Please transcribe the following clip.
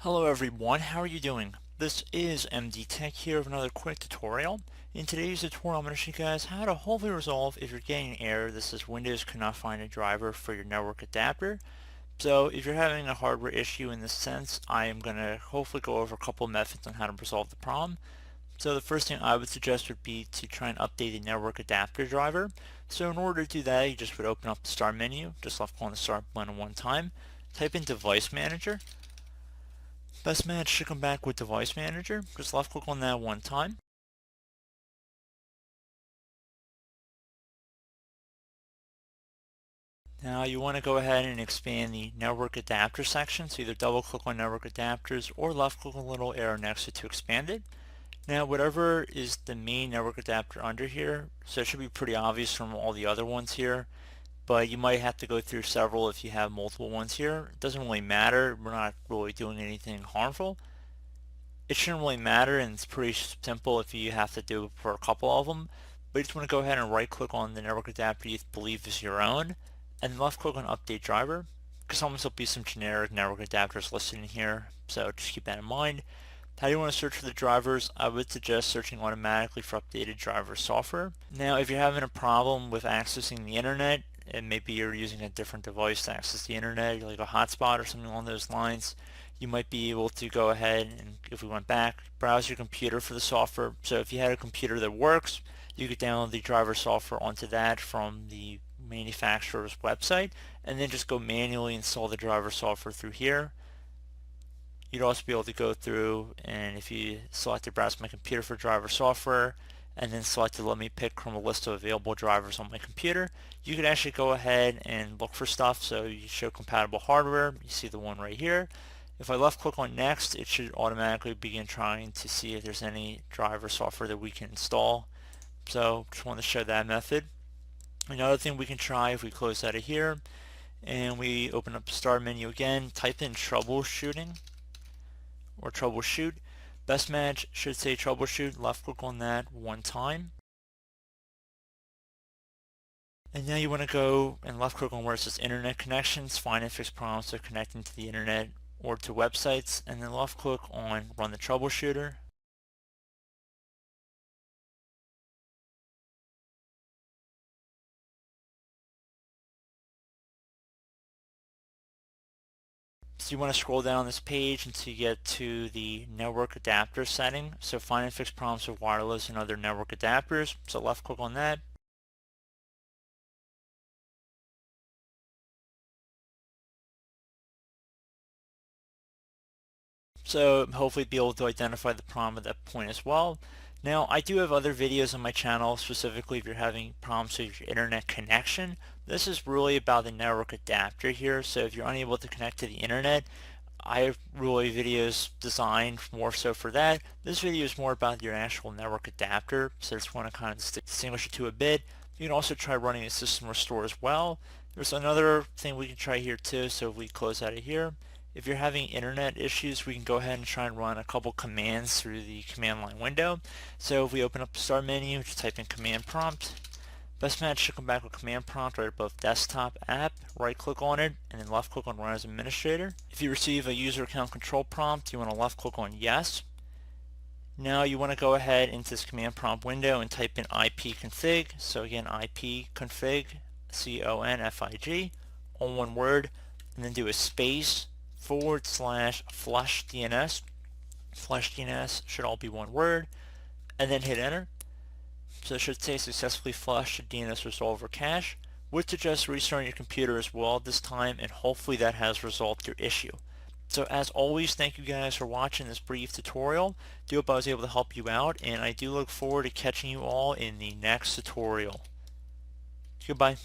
Hello everyone, how are you doing? This is MD Tech here with another quick tutorial. In today's tutorial I'm going to show you guys how to hopefully resolve if you're getting an error that says Windows cannot find a driver for your network adapter. So if you're having a hardware issue in this sense, I am going to hopefully go over a couple of methods on how to resolve the problem. So the first thing I would suggest would be to try and update the network adapter driver. So in order to do that, you just would open up the Start menu, just left click on the Start button one time, type in Device Manager. Best match should come back with Device Manager. Just left click on that one time. Now you want to go ahead and expand the network adapter section. So either double click on network adapters or left click on the little arrow next to it to expand it. Now whatever is the main network adapter under here, so it should be pretty obvious from all the other ones here, but you might have to go through several if you have multiple ones here. It doesn't really matter. We're not really doing anything harmful. It shouldn't really matter, and it's pretty simple if you have to do it for a couple of them. But you just want to go ahead and right click on the network adapter you believe is your own, and left click on Update Driver, because sometimes there'll be some generic network adapters listed in here, so just keep that in mind. How do you want to search for the drivers? I would suggest searching automatically for updated driver software. Now if you're having a problem with accessing the internet, and maybe you're using a different device to access the internet, like a hotspot or something along those lines, you might be able to go ahead and, if we went back, browse your computer for the software. So if you had a computer that works, you could download the driver software onto that from the manufacturer's website, and then just go manually install the driver software through here. You'd also be able to go through, and if you select to browse my computer for driver software, and then select to let me pick from a list of available drivers on my computer, you could actually go ahead and look for stuff. So you show compatible hardware, you see the one right here. If I left click on next, it should automatically begin trying to see if there's any driver software that we can install. So just want to show that method. Another thing we can try, if we close out of here and we open up the Start menu again, type in troubleshooting or troubleshoot. Best match should say troubleshoot. Left click on that one time. And now you want to go and left click on where it says internet connections, find and fix problems that are connecting to the internet or to websites, and then left click on run the troubleshooter. So you want to scroll down this page until you get to the network adapter setting. So find and fix problems with wireless and other network adapters. So left click on that. So hopefully be able to identify the problem at that point as well. Now I do have other videos on my channel, specifically if you're having problems with your internet connection. This is really about the network adapter here. So if you're unable to connect to the internet, I have really videos designed more so for that. This video is more about your actual network adapter, so I just want to kind of distinguish the two a bit. You can also try running a system restore as well. There's another thing we can try here too, so if we close out of here, if you're having internet issues, we can go ahead and try and run a couple commands through the command line window. So if we open up the Start menu, just type in command prompt. Best match should come back with command prompt right above desktop app. Right click on it and then left click on run as administrator. If you receive a user account control prompt, you want to left click on yes. Now you want to go ahead into this command prompt window and type in ipconfig. So again, ipconfig, C-O-N-F-I-G, all one word, and then do a space /flush DNS. Flush DNS should all be one word, and then hit enter. So it should say successfully flushed DNS resolver cache. Would suggest restarting your computer as well this time, and hopefully that has resolved your issue. So as always, thank you guys for watching this brief tutorial. Do hope I was able to help you out, and I do look forward to catching you all in the next tutorial. Goodbye.